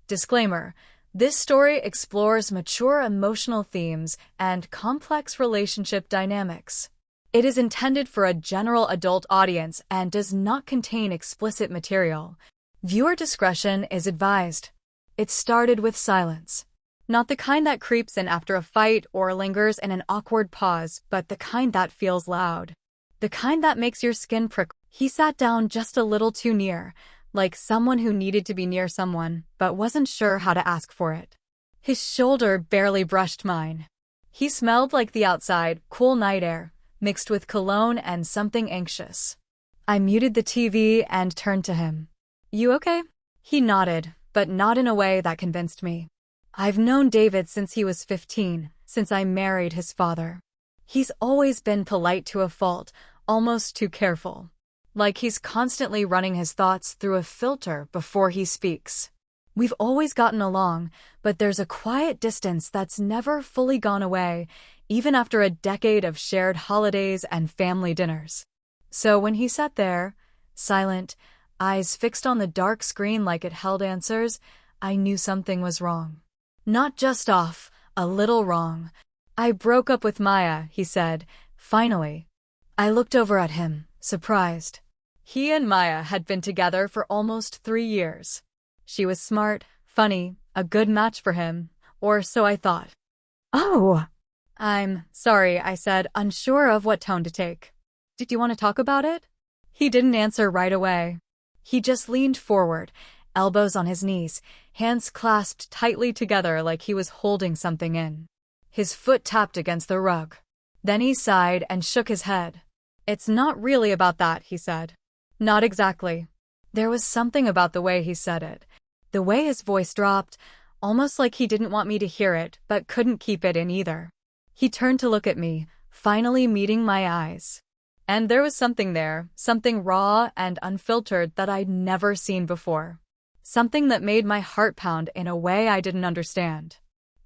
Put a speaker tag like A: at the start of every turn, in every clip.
A: Disclaimer: this story explores mature emotional themes and complex relationship dynamics. It is intended for a general adult audience and does not contain explicit material. Viewer discretion is advised. It started with silence. Not the kind that creeps in after a fight or lingers in an awkward pause, but the kind that feels loud. The kind that makes your skin prickle. He sat down just a little too near, like someone who needed to be near someone, but wasn't sure how to ask for it. His shoulder barely brushed mine. He smelled like the outside, cool night air, mixed with cologne and something anxious. I muted the TV and turned to him. "You okay?" He nodded, but not in a way that convinced me. "I've known David since he was 15, since I married his father. He's always been polite to a fault, almost too careful. Like he's constantly running his thoughts through a filter before he speaks. We've always gotten along, but there's a quiet distance that's never fully gone away, even after a decade of shared holidays and family dinners." So when he sat there, silent, eyes fixed on the dark screen like it held answers, I knew something was wrong. Not just off, a little wrong. "I broke up with Maya," he said, finally. I looked over at him, surprised. He and Maya had been together for almost 3 years. She was smart, funny, a good match for him, or so I thought. "Oh." "I'm sorry," I said, unsure of what tone to take. "Did you want to talk about it?" He didn't answer right away. He just leaned forward, elbows on his knees, hands clasped tightly together like he was holding something in. His foot tapped against the rug. Then he sighed and shook his head. "It's not really about that," he said. "Not exactly." There was something about the way he said it, the way his voice dropped, almost like he didn't want me to hear it, but couldn't keep it in either. He turned to look at me, finally meeting my eyes. And there was something there, something raw and unfiltered that I'd never seen before. Something that made my heart pound in a way I didn't understand.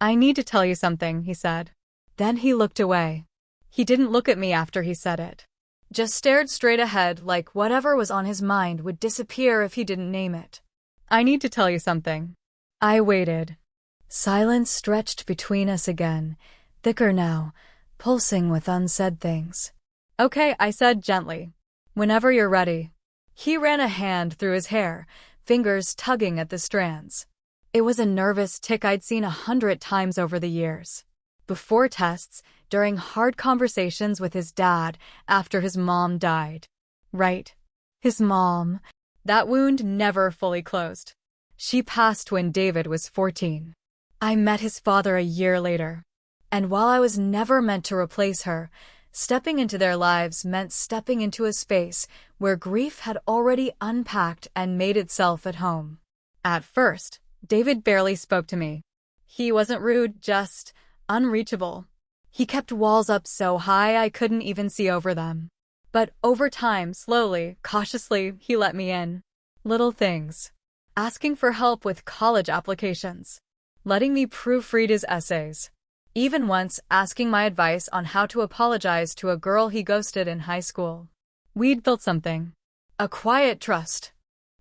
A: "I need to tell you something," he said. Then he looked away. He didn't look at me after he said it. Just stared straight ahead like whatever was on his mind would disappear if he didn't name it. "I need to tell you something." I waited. Silence stretched between us again, thicker now, pulsing with unsaid things. "Okay," I said gently. "Whenever you're ready." He ran a hand through his hair, fingers tugging at the strands. It was a nervous tick I'd seen 100 times over the years. Before tests, during hard conversations with his dad, after his mom died. Right. His mom. That wound never fully closed. She passed when David was 14. I met his father a year later. And while I was never meant to replace her, stepping into their lives meant stepping into a space where grief had already unpacked and made itself at home. At first, David barely spoke to me. He wasn't rude, just unreachable. He kept walls up so high I couldn't even see over them. But over time, slowly, cautiously, he let me in. Little things. Asking for help with college applications. Letting me proofread his essays. Even once asking my advice on how to apologize to a girl he ghosted in high school. We'd built something. A quiet trust.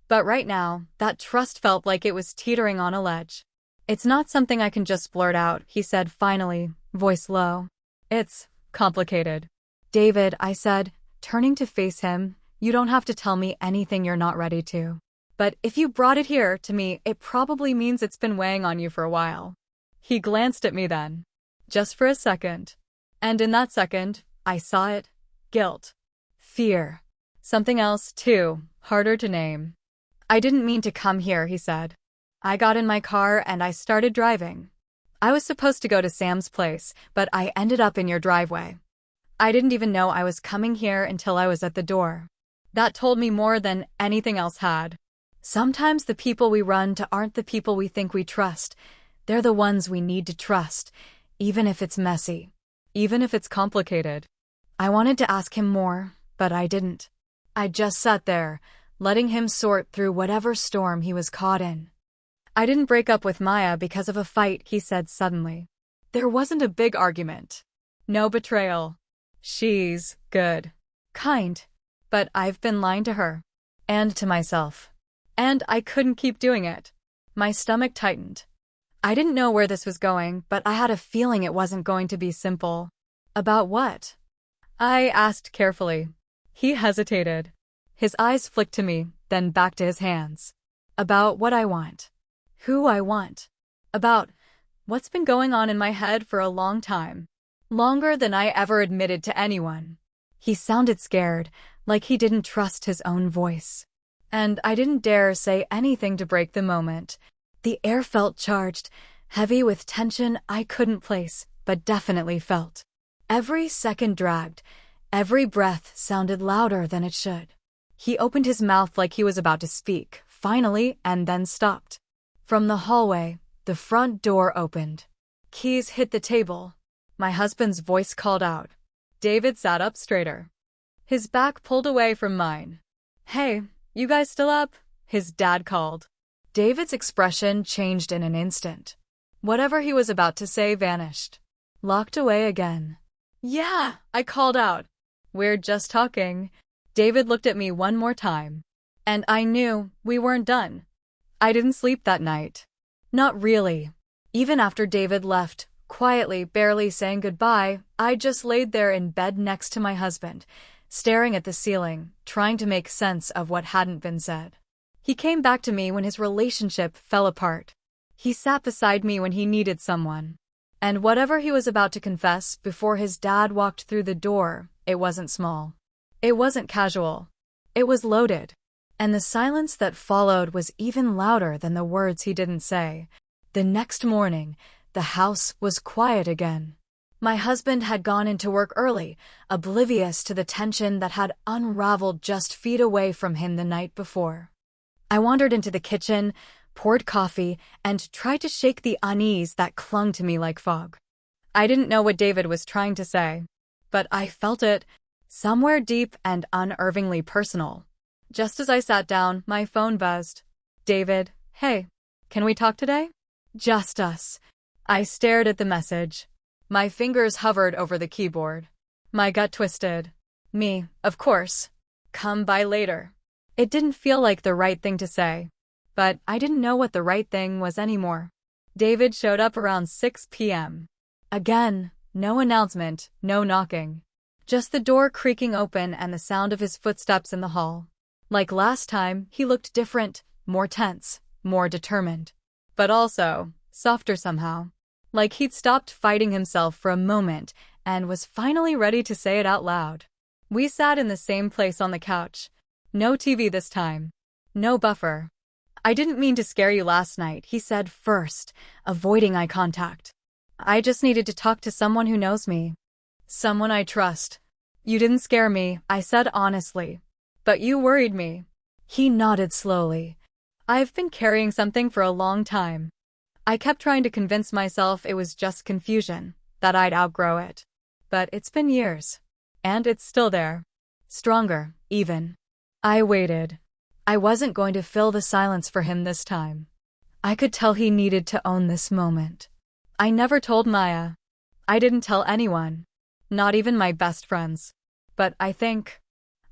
A: But right now, that trust felt like it was teetering on a ledge. "It's not something I can just blurt out," he said finally, voice low. "It's complicated." "David," I said, turning to face him, "you don't have to tell me anything you're not ready to. But if you brought it here to me, it probably means it's been weighing on you for a while." He glanced at me then. Just for a second. And in that second, I saw it. Guilt. Fear. Something else, too, harder to name. "I didn't mean to come here," he said. I got in my car and I started driving. I was supposed to go to Sam's place, but I ended up in your driveway. I didn't even know I was coming here until I was at the door. That told me more than anything else had. Sometimes the people we run to aren't the people we think we trust. They're the ones we need to trust, even if it's messy, even if it's complicated. I wanted to ask him more, but I didn't. I just sat there, letting him sort through whatever storm he was caught in. "I didn't break up with Maya because of a fight," he said suddenly. "There wasn't a big argument. No betrayal. She's good. Kind. But I've been lying to her. And to myself. And I couldn't keep doing it. My stomach tightened. I didn't know where this was going, but I had a feeling it wasn't going to be simple. About what? I asked carefully. He hesitated. His eyes flicked to me, then back to his hands. About what I want. Who I want. About what's been going on in my head for a long time. Longer than I ever admitted to anyone. He sounded scared, like he didn't trust his own voice. And I didn't dare say anything to break the moment. The air felt charged, heavy with tension I couldn't place, but definitely felt. Every second dragged. Every breath sounded louder than it should. He opened his mouth like he was about to speak, finally, and then stopped. From the hallway, the front door opened. Keys hit the table. My husband's voice called out. David sat up straighter. His back pulled away from mine. Hey, you guys still up? His dad called. David's expression changed in an instant. Whatever he was about to say vanished. Locked away again. Yeah, I called out. We're just talking. David looked at me one more time. And I knew we weren't done. I didn't sleep that night. Not really. Even after David left, quietly, barely saying goodbye, I just laid there in bed next to my husband, staring at the ceiling, trying to make sense of what hadn't been said. He came back to me when his relationship fell apart. He sat beside me when he needed someone. And whatever he was about to confess before his dad walked through the door, it wasn't small. It wasn't casual. It was loaded. And the silence that followed was even louder than the words he didn't say. The next morning, the house was quiet again. My husband had gone into work early, oblivious to the tension that had unraveled just feet away from him the night before. I wandered into the kitchen, poured coffee, and tried to shake the unease that clung to me like fog. I didn't know what David was trying to say, but I felt it, somewhere deep and unnervingly personal. Just as I sat down, my phone buzzed. David, hey, can we talk today? Just us. I stared at the message. My fingers hovered over the keyboard. My gut twisted. Me, of course. Come by later. It didn't feel like the right thing to say. But I didn't know what the right thing was anymore. David showed up around 6 p.m. Again, no announcement, no knocking. Just the door creaking open and the sound of his footsteps in the hall. Like last time, he looked different, more tense, more determined. But also, softer somehow. Like he'd stopped fighting himself for a moment and was finally ready to say it out loud. We sat in the same place on the couch. No TV this time. No buffer. I didn't mean to scare you last night, he said first, avoiding eye contact. I just needed to talk to someone who knows me. Someone I trust. You didn't scare me, I said honestly. But you worried me. He nodded slowly. I've been carrying something for a long time. I kept trying to convince myself it was just confusion, that I'd outgrow it. But it's been years. And it's still there. Stronger, even. I waited. I wasn't going to fill the silence for him this time. I could tell he needed to own this moment. I never told Maya. I didn't tell anyone. Not even my best friends. But I think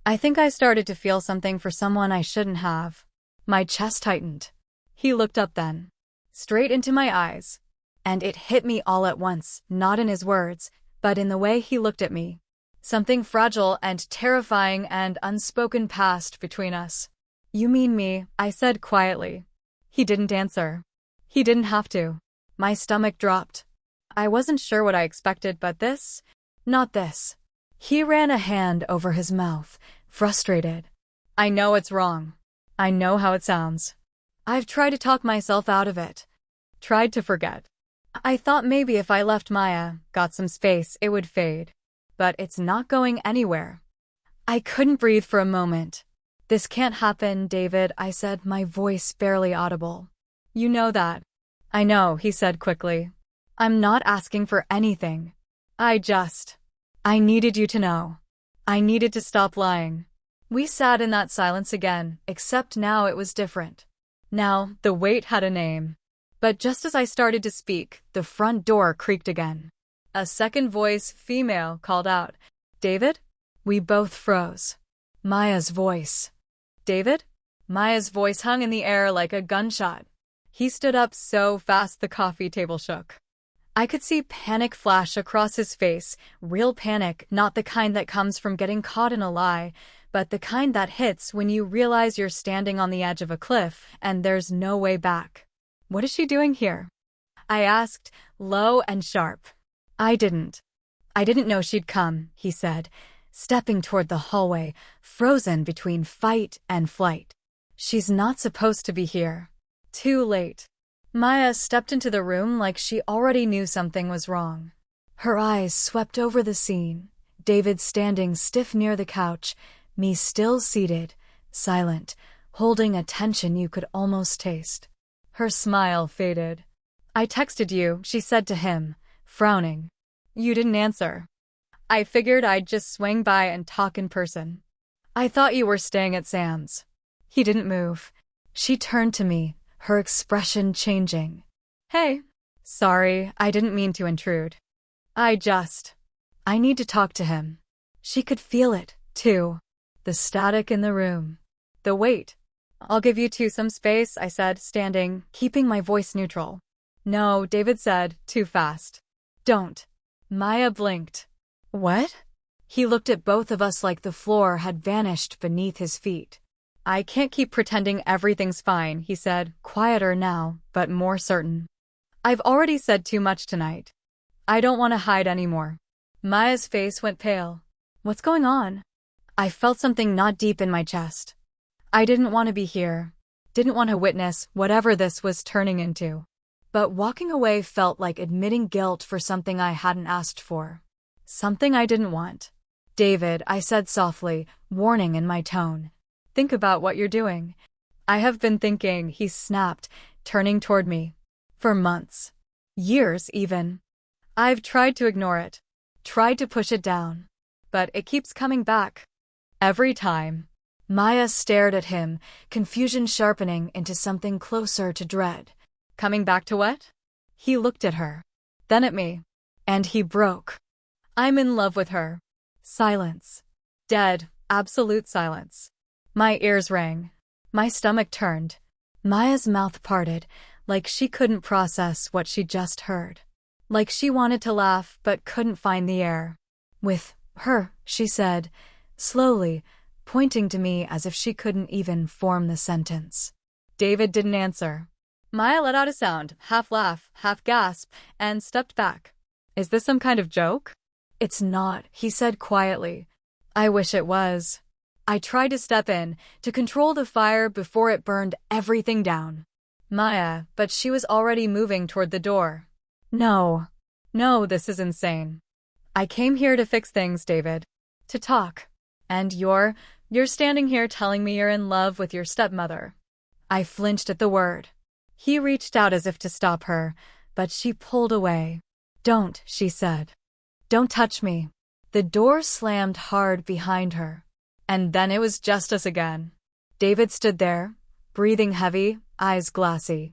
A: I started to feel something for someone I shouldn't have. My chest tightened. He looked up then. Straight into my eyes. And it hit me all at once, not in his words, but in the way he looked at me. Something fragile and terrifying and unspoken passed between us. You mean me, I said quietly. He didn't answer. He didn't have to. My stomach dropped. I wasn't sure what I expected, but this? Not this. He ran a hand over his mouth, frustrated. I know it's wrong. I know how it sounds. I've tried to talk myself out of it. Tried to forget. I thought maybe if I left Maya, got some space, it would fade. But it's not going anywhere. I couldn't breathe for a moment. This can't happen, David, I said, my voice barely audible. You know that. I know, he said quickly. I'm not asking for anything. I needed you to know. I needed to stop lying. We sat in that silence again, except now it was different. Now, the weight had a name. But just as I started to speak, the front door creaked again. A second voice, female, called out, David? We both froze. Maya's voice. David? Maya's voice hung in the air like a gunshot. He stood up so fast the coffee table shook. I could see panic flash across his face, real panic, not the kind that comes from getting caught in a lie, but the kind that hits when you realize you're standing on the edge of a cliff and there's no way back. "What is she doing here?" I asked, low and sharp. I didn't know she'd come," he said, stepping toward the hallway, frozen between fight and flight. "She's not supposed to be here." Too late. Maya stepped into the room like she already knew something was wrong. Her eyes swept over the scene, David standing stiff near the couch, me still seated, silent, holding a tension you could almost taste. Her smile faded. "I texted you," she said to him, frowning. "You didn't answer." "I figured I'd just swing by and talk in person." "I thought you were staying at Sam's." He didn't move. She turned to me, her expression changing. "Hey. Sorry, I didn't mean to intrude. I need to talk to him." She could feel it, too. The static in the room. The weight. "I'll give you two some space," I said, standing, keeping my voice neutral. "No," David said, too fast. "Don't." Maya blinked. "What?" He looked at both of us like the floor had vanished beneath his feet. "I can't keep pretending everything's fine," he said, quieter now, but more certain. "I've already said too much tonight. I don't want to hide anymore." Maya's face went pale. "What's going on?" I felt something knot deep in my chest. I didn't want to be here. Didn't want to witness whatever this was turning into. But walking away felt like admitting guilt for something I hadn't asked for. Something I didn't want. "David," I said softly, warning in my tone. "Think about what you're doing." "I have been thinking," he snapped, turning toward me. "For months. Years, even. I've tried to ignore it. Tried to push it down. But it keeps coming back. Every time." Maya stared at him, confusion sharpening into something closer to dread. "Coming back to what?" He looked at her. Then at me. And he broke. "I'm in love with her." Silence. Dead, absolute silence. My ears rang. My stomach turned. Maya's mouth parted, like she couldn't process what she just heard. Like she wanted to laugh but couldn't find the air. "With her," she said, slowly, pointing to me as if she couldn't even form the sentence. David didn't answer. Maya let out a sound, half laugh, half gasp, and stepped back. "Is this some kind of joke?" "It's not," he said quietly. "I wish it was." I tried to step in, to control the fire before it burned everything down. Maya, but she was already moving toward the door. No, this is insane. I came here to fix things, David. To talk. And you're standing here telling me you're in love with your stepmother." I flinched at the word. He reached out as if to stop her, but she pulled away. "Don't," she said. "Don't touch me." The door slammed hard behind her. And then it was just us again. David stood there, breathing heavy, eyes glassy.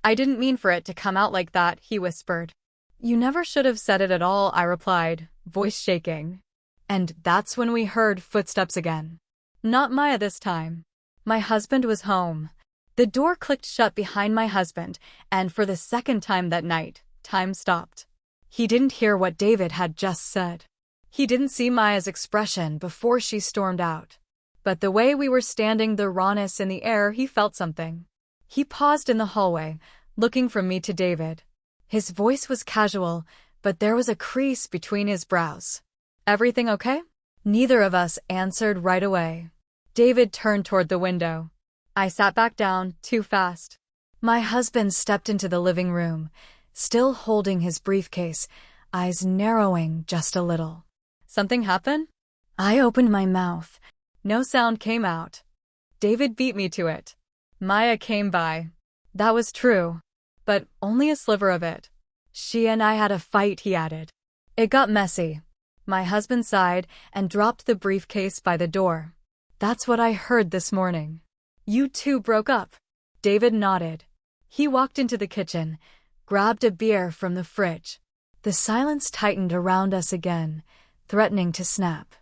A: "I didn't mean for it to come out like that," he whispered. "You never should have said it at all," I replied, voice shaking. And that's when we heard footsteps again. Not Maya this time. My husband was home. The door clicked shut behind my husband, and for the second time that night, time stopped. He didn't hear what David had just said. He didn't see Maya's expression before she stormed out. But the way we were standing, the rawness in the air, he felt something. He paused in the hallway, looking from me to David. His voice was casual, but there was a crease between his brows. "Everything okay?" Neither of us answered right away. David turned toward the window. I sat back down, too fast. My husband stepped into the living room, still holding his briefcase, eyes narrowing just a little. "Something happened?" I opened my mouth. No sound came out. David beat me to it. Maya came by. That was true. But only a sliver of it. "She and I had a fight," he added. "It got messy." My husband sighed and dropped the briefcase by the door. "That's what I heard this morning." "You two broke up?" David nodded. He walked into the kitchen, grabbed a beer from the fridge. The silence tightened around us again, threatening to snap.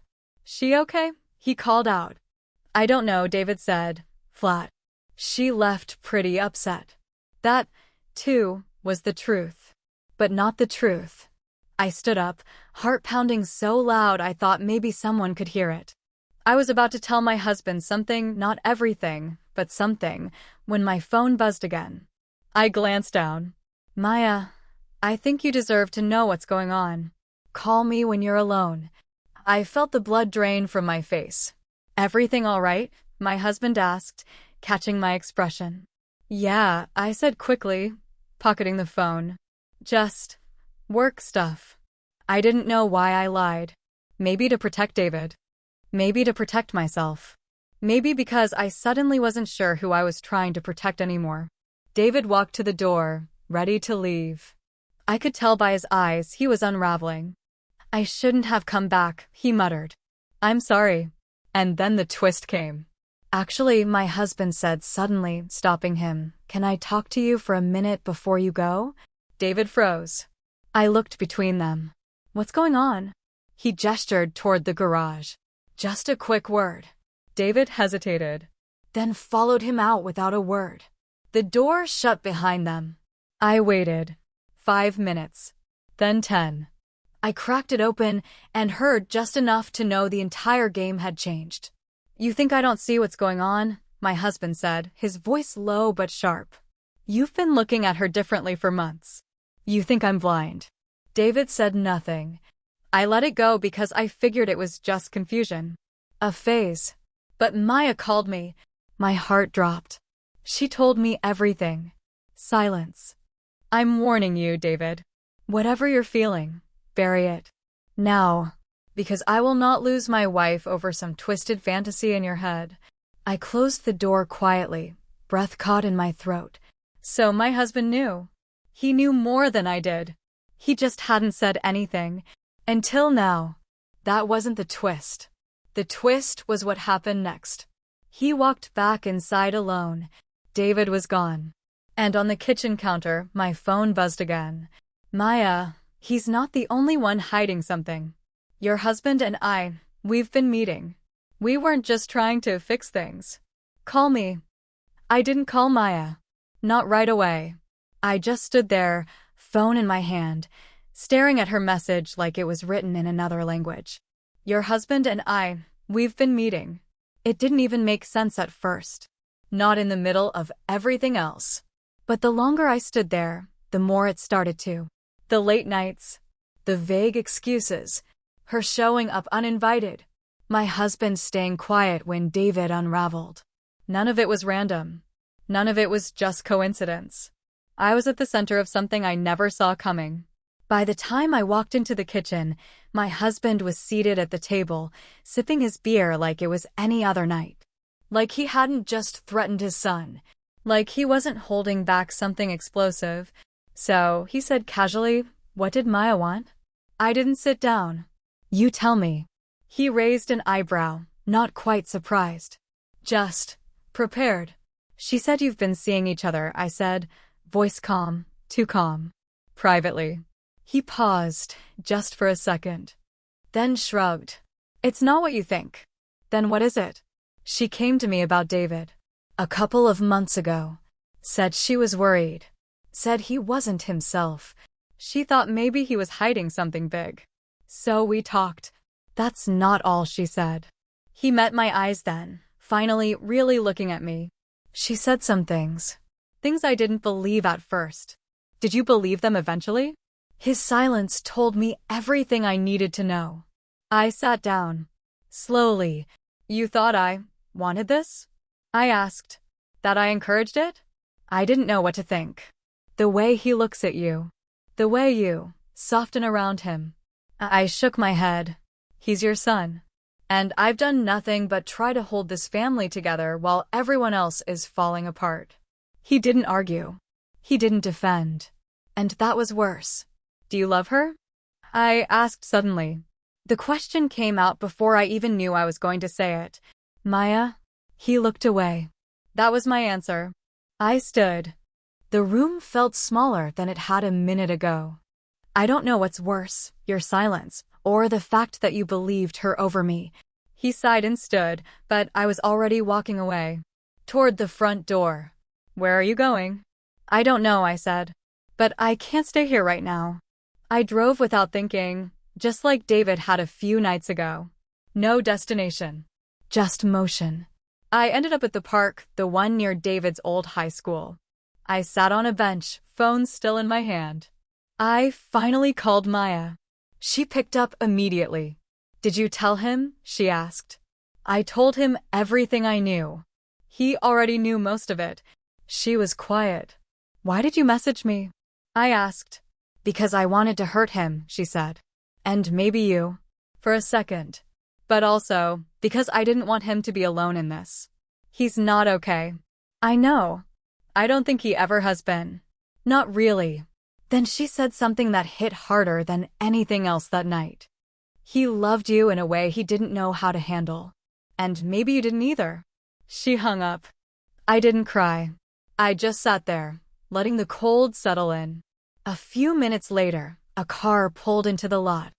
A: "She okay?" he called out. "I don't know," David said, flat. "She left pretty upset." That, too, was the truth. But not the truth. I stood up, heart pounding so loud I thought maybe someone could hear it. I was about to tell my husband something, not everything, but something, when my phone buzzed again. I glanced down. Maya, I think you deserve to know what's going on. Call me when you're alone. I felt the blood drain from my face. Everything all right? My husband asked, catching my expression. Yeah, I said quickly, pocketing the phone. Just work stuff. I didn't know why I lied. Maybe to protect David. Maybe to protect myself. Maybe because I suddenly wasn't sure who I was trying to protect anymore. David walked to the door, ready to leave. I could tell by his eyes he was unraveling. I shouldn't have come back, he muttered. I'm sorry. And then the twist came. Actually, my husband said suddenly, stopping him, Can I talk to you for a minute before you go? David froze. I looked between them. What's going on? He gestured toward the garage. Just a quick word. David hesitated, then followed him out without a word. The door shut behind them. I waited. 5 minutes. Then 10. I cracked it open and heard just enough to know the entire game had changed. You think I don't see what's going on? My husband said, his voice low but sharp. You've been looking at her differently for months. You think I'm blind. David said nothing. I let it go because I figured it was just confusion. A phase. But Maya called me. My heart dropped. She told me everything. Silence. I'm warning you, David. Whatever you're feeling, bury it. Now. Because I will not lose my wife over some twisted fantasy in your head. I closed the door quietly, breath caught in my throat. So my husband knew. He knew more than I did. He just hadn't said anything. Until now. That wasn't the twist. The twist was what happened next. He walked back inside alone. David was gone. And on the kitchen counter, my phone buzzed again. Maya, he's not the only one hiding something. Your husband and I, we've been meeting. We weren't just trying to fix things. Call me. I didn't call Maya. Not right away. I just stood there, phone in my hand, staring at her message like it was written in another language. Your husband and I, we've been meeting. It didn't even make sense at first. Not in the middle of everything else. But the longer I stood there, the more it started to. The late nights. The vague excuses. Her showing up uninvited. My husband staying quiet when David unraveled. None of it was random. None of it was just coincidence. I was at the center of something I never saw coming. By the time I walked into the kitchen, my husband was seated at the table, sipping his beer like it was any other night. Like he hadn't just threatened his son. Like he wasn't holding back something explosive. So, he said casually, What did Maya want? I didn't sit down. You tell me. He raised an eyebrow, not quite surprised. Just prepared. She said you've been seeing each other, I said, voice calm, too calm. Privately. He paused, just for a second. Then shrugged. It's not what you think. Then what is it? She came to me about David. A couple of months ago. Said she was worried. Said he wasn't himself. She thought maybe he was hiding something big. So we talked. That's not all she said. He met my eyes then, finally really looking at me. She said some things. Things I didn't believe at first. Did you believe them eventually? His silence told me everything I needed to know. I sat down. Slowly. You thought I wanted this? I asked. That I encouraged it? I didn't know what to think. The way he looks at you. The way you soften around him. I shook my head. He's your son. And I've done nothing but try to hold this family together while everyone else is falling apart. He didn't argue. He didn't defend. And that was worse. Do you love her? I asked suddenly. The question came out before I even knew I was going to say it. Maya? He looked away. That was my answer. I stood. The room felt smaller than it had a minute ago. I don't know what's worse, your silence, or the fact that you believed her over me. He sighed and stood, but I was already walking away. Toward the front door. Where are you going? I don't know, I said. But I can't stay here right now. I drove without thinking, just like David had a few nights ago. No destination. Just motion. I ended up at the park, the one near David's old high school. I sat on a bench, phone still in my hand. I finally called Maya. She picked up immediately. Did you tell him? She asked. I told him everything I knew. He already knew most of it. She was quiet. Why did you message me? I asked. Because I wanted to hurt him, she said. And maybe you. For a second. But also, because I didn't want him to be alone in this. He's not okay. I know. I don't think he ever has been. Not really. Then she said something that hit harder than anything else that night. He loved you in a way he didn't know how to handle. And maybe you didn't either. She hung up. I didn't cry. I just sat there, letting the cold settle in. A few minutes later, a car pulled into the lot.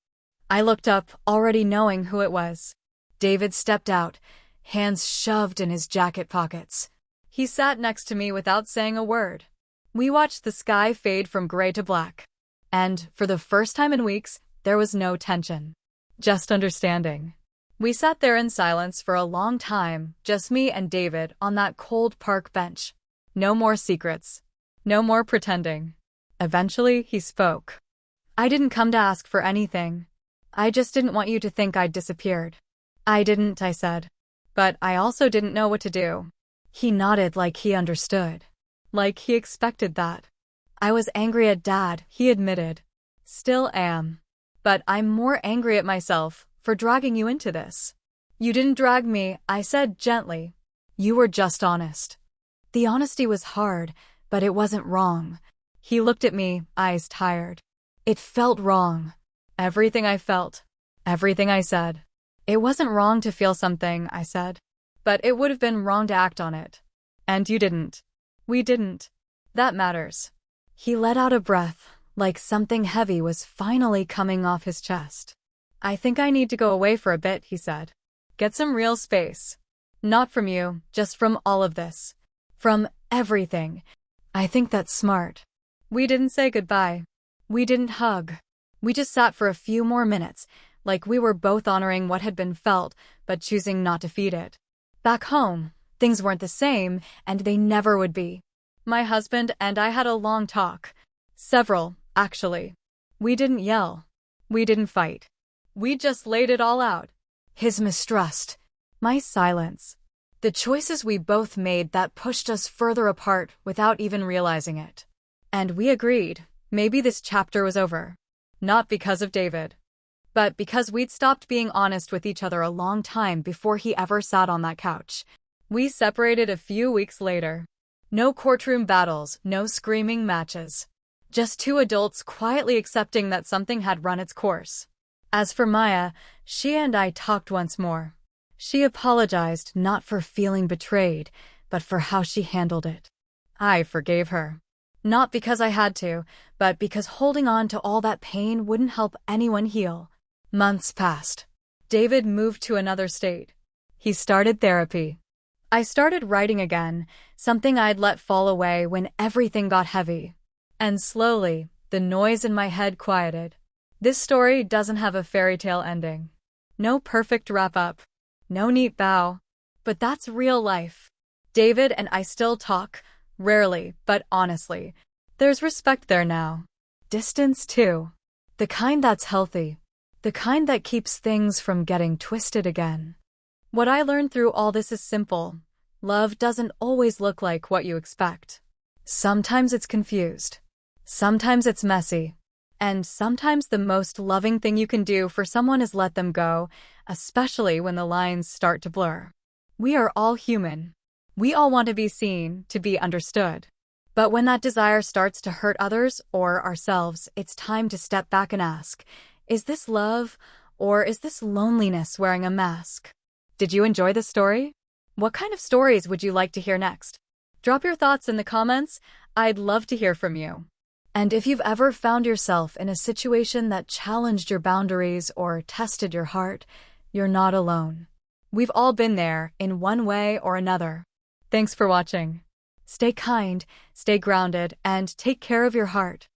A: I looked up, already knowing who it was. David stepped out, hands shoved in his jacket pockets. He sat next to me without saying a word. We watched the sky fade from gray to black. And, for the first time in weeks, there was no tension. Just understanding. We sat there in silence for a long time, just me and David on that cold park bench. No more secrets. No more pretending. Eventually, he spoke. I didn't come to ask for anything. I just didn't want you to think I'd disappeared. I didn't, I said. But I also didn't know what to do. He nodded like he understood. Like he expected that. I was angry at Dad, he admitted. Still am. But I'm more angry at myself for dragging you into this. You didn't drag me, I said gently. You were just honest. The honesty was hard, but it wasn't wrong. He looked at me, eyes tired. It felt wrong. Everything I felt. Everything I said. It wasn't wrong to feel something, I said. But it would have been wrong to act on it. And you didn't. We didn't. That matters. He let out a breath, like something heavy was finally coming off his chest. I think I need to go away for a bit, he said. Get some real space. Not from you, just from all of this. From everything. I think that's smart. We didn't say goodbye. We didn't hug. We just sat for a few more minutes, like we were both honoring what had been felt, but choosing not to feed it. Back home, things weren't the same, and they never would be. My husband and I had a long talk. Several, actually. We didn't yell. We didn't fight. We just laid it all out. His mistrust. My silence. The choices we both made that pushed us further apart without even realizing it. And we agreed, maybe this chapter was over. Not because of David. But because we'd stopped being honest with each other a long time before he ever sat on that couch. We separated a few weeks later. No courtroom battles, no screaming matches. Just two adults quietly accepting that something had run its course. As for Maya, she and I talked once more. She apologized not for feeling betrayed, but for how she handled it. I forgave her. Not because I had to, but because holding on to all that pain wouldn't help anyone heal. Months passed. David moved to another state. He started therapy. I started writing again, something I'd let fall away when everything got heavy. And slowly, the noise in my head quieted. This story doesn't have a fairy tale ending. No perfect wrap-up. No neat bow. But that's real life. David and I still talk, rarely, but honestly. There's respect there now. Distance, too. The kind that's healthy. The kind that keeps things from getting twisted again. What I learned through all this is simple. Love doesn't always look like what you expect. Sometimes it's confused. Sometimes it's messy. And sometimes the most loving thing you can do for someone is let them go, especially when the lines start to blur. We are all human. We all want to be seen, to be understood. But when that desire starts to hurt others or ourselves, it's time to step back and ask, is this love, or is this loneliness wearing a mask? Did you enjoy the story? What kind of stories would you like to hear next? Drop your thoughts in the comments. I'd love to hear from you. And if you've ever found yourself in a situation that challenged your boundaries or tested your heart, you're not alone. We've all been there in one way or another. Thanks for watching. Stay kind, stay grounded, and take care of your heart.